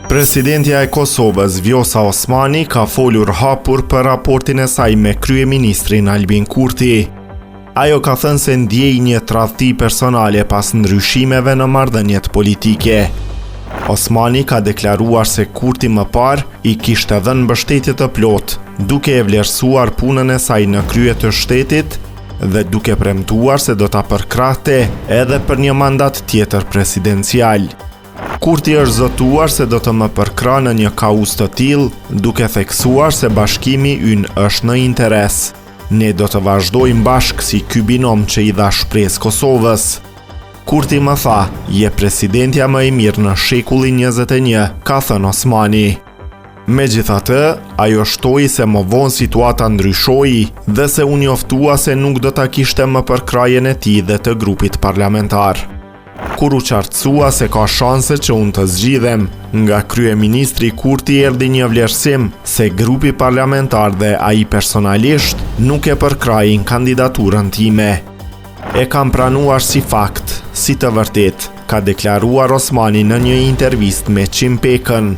Presidentja e Kosovës, Vjosa Osmani, ka folur hapur për raportin e saj me kryeministrin Albin Kurti. Ajo ka thënë se ndjej një tradhti personale pas ndryshimeve në marrëdhëniet politike. Osmani ka deklaruar se Kurti më parë i kishte dhënë mbështetje të plotë, duke e vlerësuar punën e saj në krye të shtetit dhe duke premtuar se do ta përkrahte edhe për një mandat tjetër presidencial. Kurti është zotuar se do të më përkrah në një kauz të tillë, duke theksuar se bashkimi ynë është në interes. Ne do të vazhdojmë bashkë si ky binom që i dha shpresë Kosovës. Kurti më tha, je presidentja më e mirë në shekullin 21, ka thënë Osmani. Megjithatë, ajo shtoi se më vonë situata ndryshoi dhe se u njoftua se nuk do ta kishte më përkrahjen e tij dhe të grupit parlamentar. Kur u qartësua se ka shanse që unë të zgjidhem, nga kryeministri Kurti erdhi një vlerësim se grupi parlamentar dhe ai personalisht nuk e përkrahin kandidaturën time. E kam pranuar si fakt, si të vërtet, ka deklaruar Osmani në një intervistë me Qimpekën.